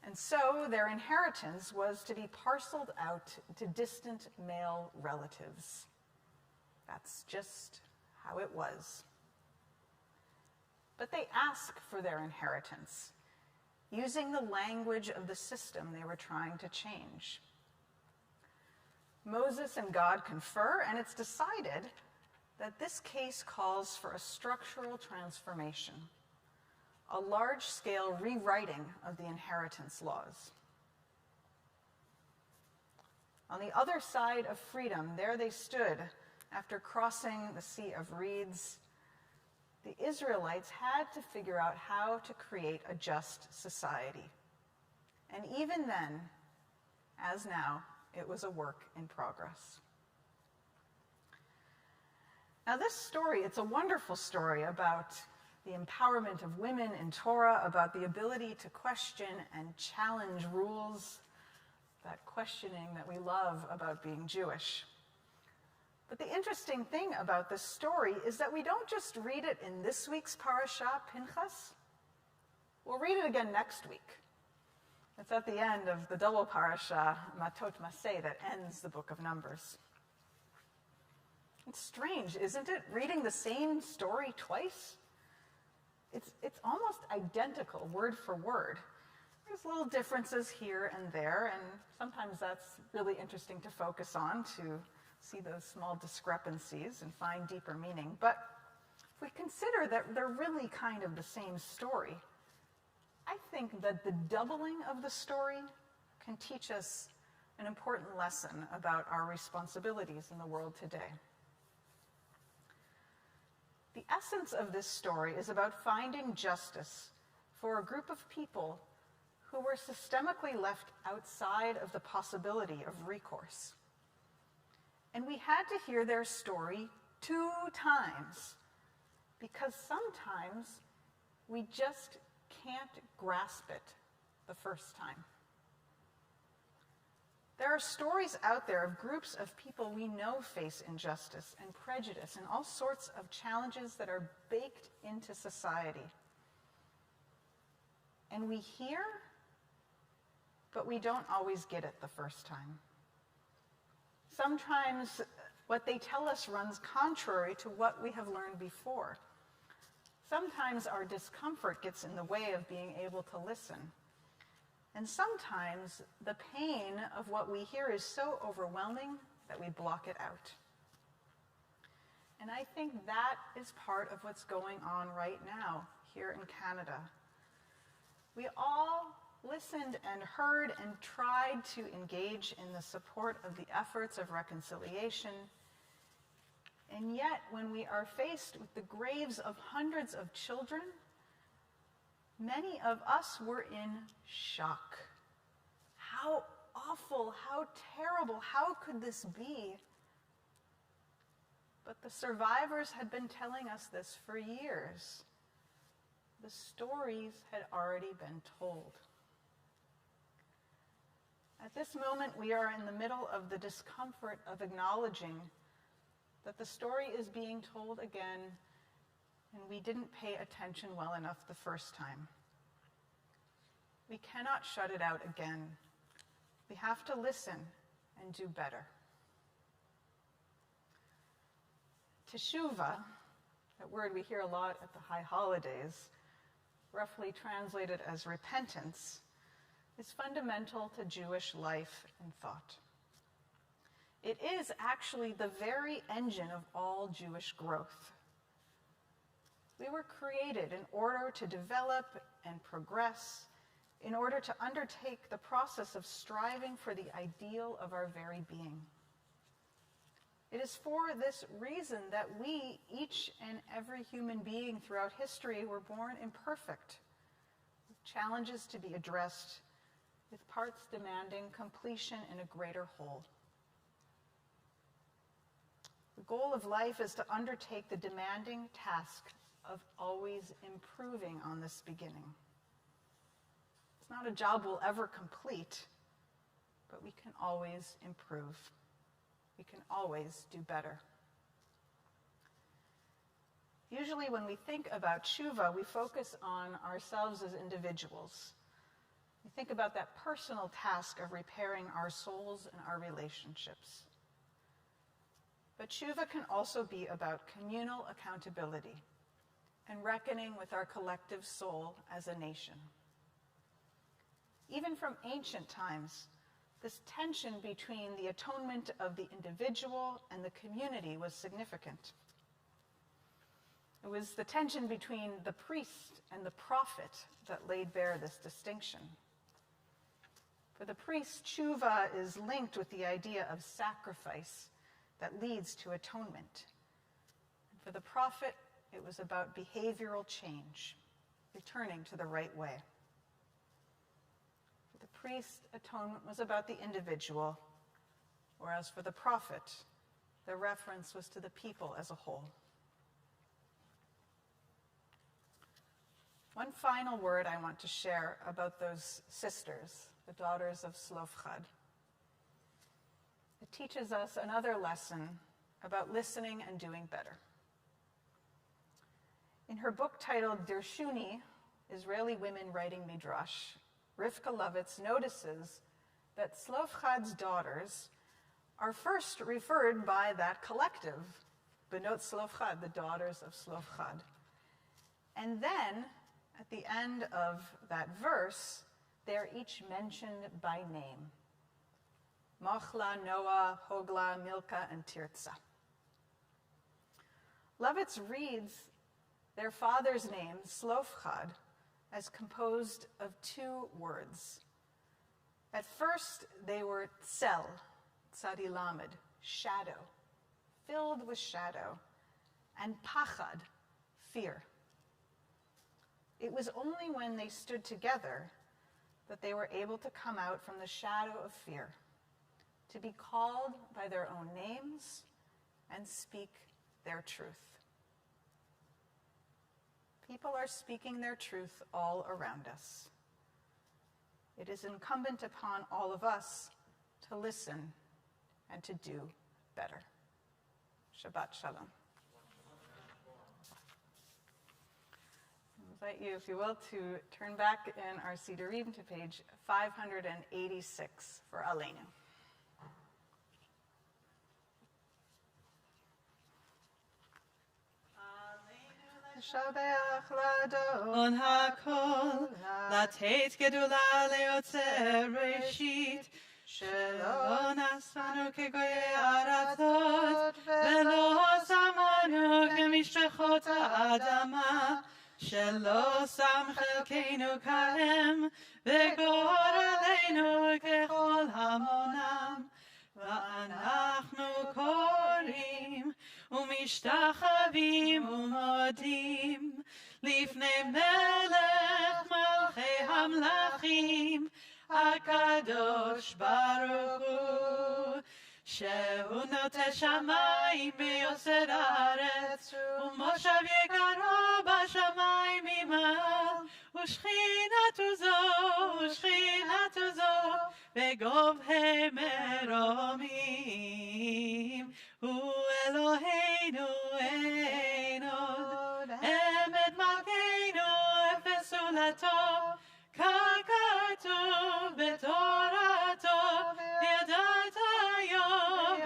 And so their inheritance was to be parceled out to distant male relatives. That's just how it was. But they ask for their inheritance, using the language of the system they were trying to change. Moses and God confer, and it's decided that this case calls for a structural transformation, a large-scale rewriting of the inheritance laws. On the other side of freedom, there they stood after crossing the Sea of Reeds. The Israelites had to figure out how to create a just society. And even then, as now, it was a work in progress. Now, this story, it's a wonderful story about the empowerment of women in Torah, about the ability to question and challenge rules, that questioning that we love about being Jewish. But the interesting thing about this story is that we don't just read it in this week's parashah, Pinchas. We'll read it again next week. It's at the end of the double parashah, Matot Maseh, that ends the book of Numbers. It's strange, isn't it? Reading the same story twice? It's almost identical, word for word. There's little differences here and there, and sometimes that's really interesting to focus on, to see those small discrepancies and find deeper meaning. But if we consider that they're really kind of the same story, I think that the doubling of the story can teach us an important lesson about our responsibilities in the world today. The essence of this story is about finding justice for a group of people who were systemically left outside of the possibility of recourse. And we had to hear their story 2 times, because sometimes we just can't grasp it the first time. There are stories out there of groups of people we know face injustice and prejudice and all sorts of challenges that are baked into society. And we hear, but we don't always get it the first time. Sometimes what they tell us runs contrary to what we have learned before. Sometimes our discomfort gets in the way of being able to listen. And sometimes the pain of what we hear is so overwhelming that we block it out. And I think that is part of what's going on right now here in Canada. We all listened and heard and tried to engage in the support of the efforts of reconciliation. And yet, when we are faced with the graves of hundreds of children, many of us were in shock. How awful, how terrible, how could this be? But the survivors had been telling us this for years. The stories had already been told. At this moment, we are in the middle of the discomfort of acknowledging that the story is being told again, and we didn't pay attention well enough the first time. We cannot shut it out again. We have to listen and do better. Teshuvah, that word we hear a lot at the high holidays, roughly translated as repentance, is fundamental to Jewish life and thought. It is actually the very engine of all Jewish growth. We were created in order to develop and progress, in order to undertake the process of striving for the ideal of our very being. It is for this reason that we, each and every human being throughout history, were born imperfect, with challenges to be addressed, with parts demanding completion in a greater whole. The goal of life is to undertake the demanding task of always improving on this beginning. It's not a job we'll ever complete, but we can always improve. We can always do better. Usually when we think about tshuva, we focus on ourselves as individuals. We think about that personal task of repairing our souls and our relationships. But tshuva can also be about communal accountability and reckoning with our collective soul as a nation. Even from ancient times, this tension between the atonement of the individual and the community was significant. It was the tension between the priest and the prophet that laid bare this distinction. For the priest, tshuva is linked with the idea of sacrifice that leads to atonement. And for the prophet, it was about behavioral change, returning to the right way. For the priest, atonement was about the individual, whereas for the prophet, the reference was to the people as a whole. One final word I want to share about those sisters, the daughters of Tzlofchad. It teaches us another lesson about listening and doing better. In her book titled Dirshuni, Israeli Women Writing Midrash, Rivka Lovitz notices that Tzlofchad's daughters are first referred by that collective, Benot Tzlofchad, the daughters of Tzlofchad. And then, at the end of that verse, they are each mentioned by name. Machla, Noah, Hogla, Milka, and Tirza. Lovitz reads their father's name, Tzlofchad, as composed of two words. At first, they were tzel, tzadi lamed, shadow, filled with shadow, and pachad, fear. It was only when they stood together that they were able to come out from the shadow of fear, to be called by their own names and speak their truth. People are speaking their truth all around us. It is incumbent upon all of us to listen and to do better. Shabbat Shalom. I invite you, if you will, to turn back in our Sidurim to page 586 for Aleinu. Shabeach On hakol, לתת גדולה ליוצר ראשית, שלא נשאנו כגויי ארצות, ולא שמנו כמשפחות האדמה, שלא שם חלקנו כהם, וגורלנו ככל המונם. ואנחנו קוראים ומשתחווים ומודים לפני מלך מלכי המלכים הקדוש ברוך הוא, שהוא נוטה שמיים ויוסד הארץ, ומושב יקרו בשמיים ממעל, ושכינתו זו בגובהי מרומים. הוא אלוהינו אין עוד, אמת מלכנו אפס זולתו, ככתוב בתורתו, ידעת היום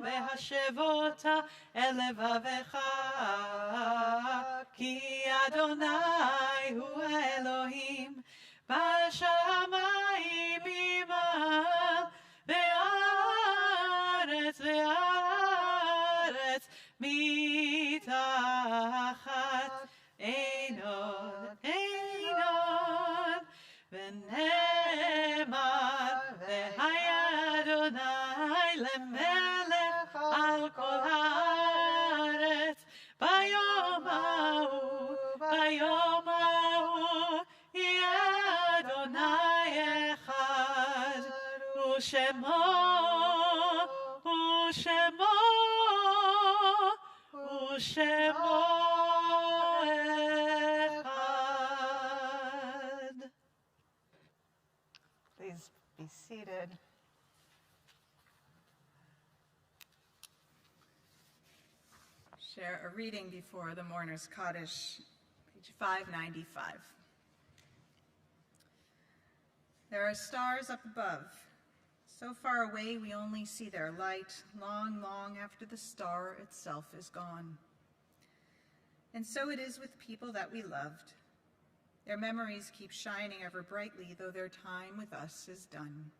והשבות אל לבבך, כי אדוני הוא האלוהים בשמיים ממעל, והארץ מתחת. אין עוד ונאמר, והיה אדוני למלך על כל הארץ. ביום ההוא יהיה אדוני אחד, ושמו אחד. seated. Share a reading before the Mourner's Kaddish, page 595. There are stars up above. So far away we only see their light, long, long after the star itself is gone. And so it is with people that we loved. Their memories keep shining ever brightly, though their time with us is done.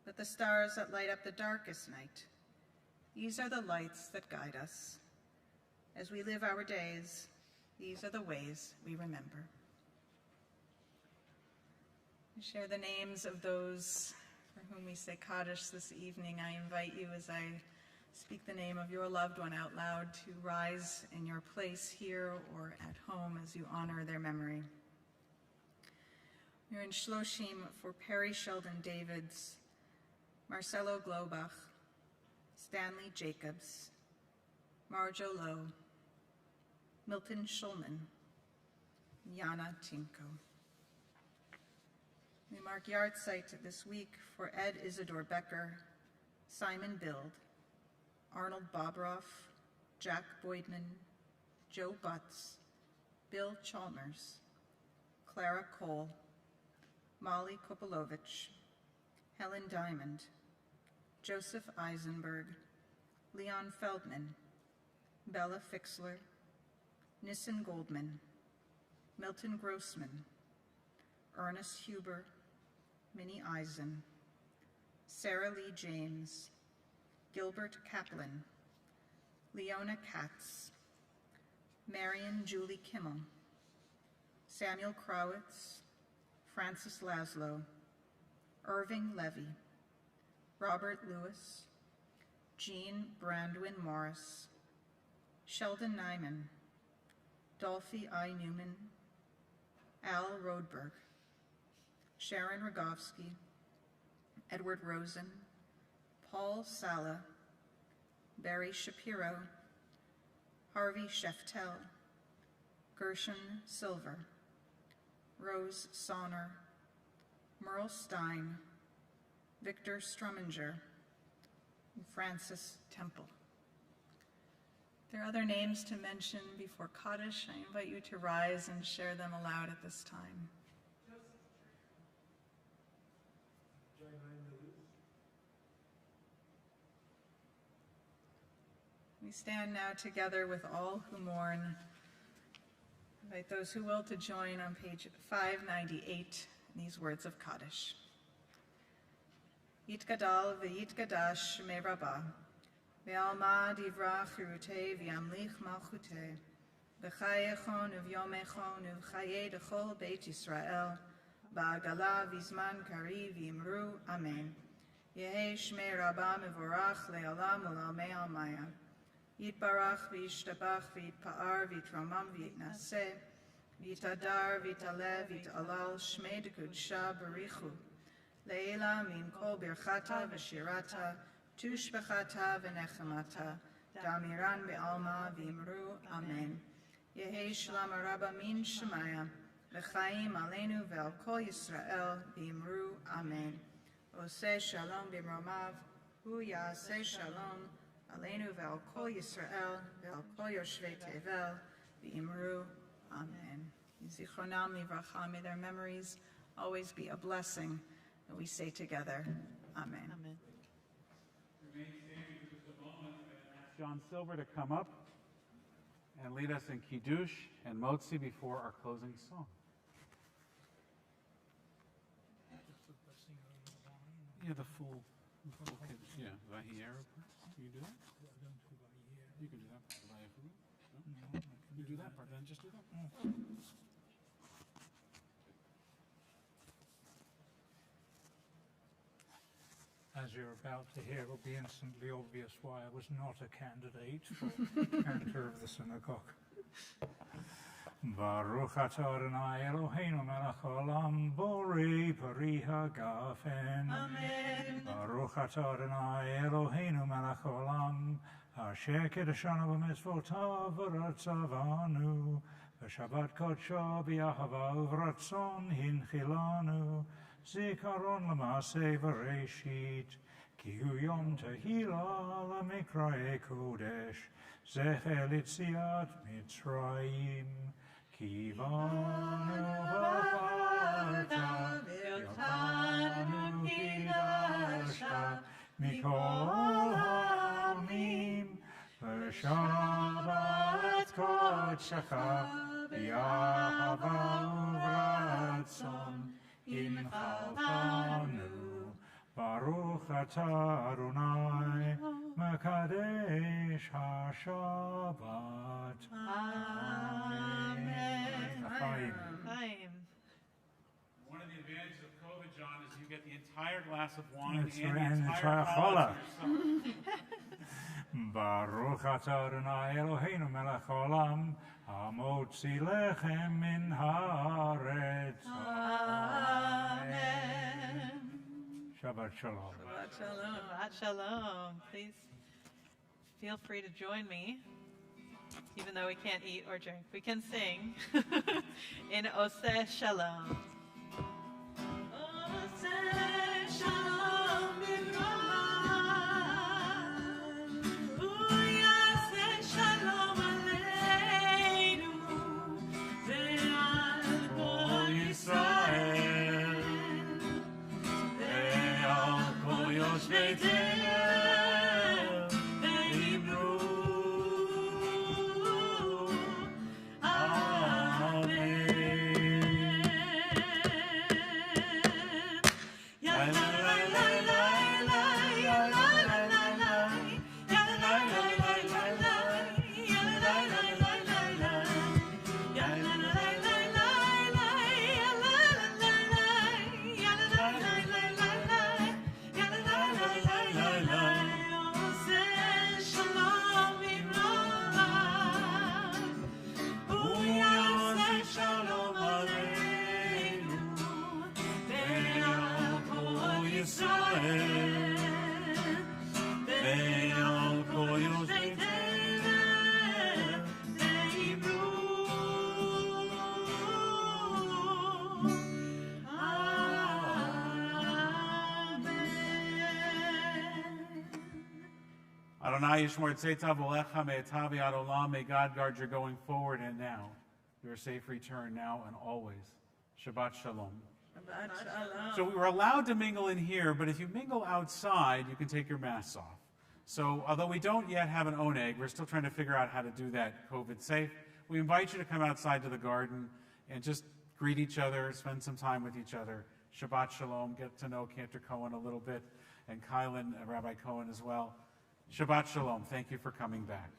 But the stars that light up the darkest night, these are the lights that guide us. As we live our days, these are the ways we remember. We share the names of those for whom we say Kaddish this evening. I invite you, as I speak the name of your loved one out loud, to rise in your place here or at home as you honor their memory. We're in Shloshim for Perry Sheldon Davids, Marcelo Globach, Stanley Jacobs, Marjo Lowe, Milton Schulman, Yana Tinko. We mark yard site this week for Ed Isidore Becker, Simon Bild, Arnold Bobroff, Jack Boydman, Joe Butts, Bill Chalmers, Clara Cole, Molly Kopolovich, Helen Diamond, Joseph Eisenberg, Leon Feldman, Bella Fixler, Nissen Goldman, Milton Grossman, Ernest Huber, Minnie Eisen, Sarah Lee James, Gilbert Kaplan, Leona Katz, Marion Julie Kimmel, Samuel Crowitz, Francis Laszlo, Irving Levy, Robert Lewis, Jean Brandwin Morris, Sheldon Nyman, Dolphy I. Newman, Al Rodberg, Sharon Rogowski, Edward Rosen, Paul Sala, Barry Shapiro, Harvey Sheftel, Gershon Silver, Rose Sonner, Merle Stein, Victor Struminger, and Francis Temple. If there are other names to mention before Kaddish, I invite you to rise and share them aloud at this time. We stand now together with all who mourn. I invite those who will to join on page 598 in these words of Kaddish. Yitgadal v'yitgadash shmei Rabbah, ve'alma divra chirutei v'yamlich malchutei, v'chayechon uv'yomechon uv'chayei dechol beit Yisrael, ba'agala v'zman kari v'imru, amen. Yehei shmei Rabbah mevorach le'alam u'lalmei almaya. Yitbarach v'yishtabach v'yitpa'ar v'yitramam v'yitnaseh, v'yitadar v'yitaleh v'yitalal shmei dekudsha barichu. Leila min kol birchata v'shirata, tushbechata v'nechamata, damiran be'alma v'imru, amen. Yehei shalom rabba min shemaya, v'chaim aleinu ve'al kol Yisrael v'imru, amen. Oseh shalom b'mromav, hu ya'aseh shalom, aleinu ve'al kol Yisrael, ve'al kol yoshvei tevel, v'imru, amen. Zichronam livracha, may their memories always be a blessing. And we say together, amen. Amen. Remain standing for just a moment. I'm going to ask John Silver to come up and lead us in Kiddush and Motzi before our closing song. Just the blessing on the wine. Yeah, the full Kiddush. Yeah, Vahiyar. Can you do that? I don't do by year. You can do that part. Vahiyar. No, I can You do that part, then just do that part. As you're about to hear, it will be instantly obvious why I was not a candidate for cantor of the synagogue. Baruch atah Adonai Eloheinu melech haolam borei pari hagafen. Amen. Baruch atah Adonai Eloheinu melech haolam asher kedeshanu b'mitzvotav v'ratzavanu v'shabbat kodsho b'yahava uvratzon hinchilanu זיכרון למעשה בראשית, כי הוא יום תהילה למקראי קודש, זכר ליציאת מצרים, כי באנו בחרת, ואותנו קידשת, מכל העמים, בשבת קודשך, באהבה וברצון, הנחלתנו. ברוך אתה אדוני, מקדש השבת. Amen. Chaim. Chaim. One of the advantages of COVID, John, is you get the entire glass of wine That's and right, and the the entire entire challah challah. to yourself. ברוך אתה אדוני אלוהינו מלך העולם, המוציא לחם מן הארץ. Amen. Shabbat shalom. Shabbat shalom. Shabbat shalom. Please feel free to join me, even though we can't eat or drink. We can sing in Oseh Shalom. Oseh Shalom B'Rahman, Uyaseh Shalom Aleinu, Ve'al Kol Yisrael, Ve'al Kol Yoshvei Tel, Ve'imru, Adonai Yishmor Tzeitzah V'Olecha Me'etav Yad Olam. May God guard your going forward and now, your safe return now and always. Shabbat Shalom. So we were allowed to mingle in here, but if you mingle outside, you can take your masks off. So although we don't yet have an oneg, we're still trying to figure out how to do that COVID safe. We invite you to come outside to the garden and just greet each other, spend some time with each other. Shabbat Shalom, get to know Cantor Cohen a little bit, and Kylan, Rabbi Cohen as well. Shabbat Shalom. Thank you for coming back.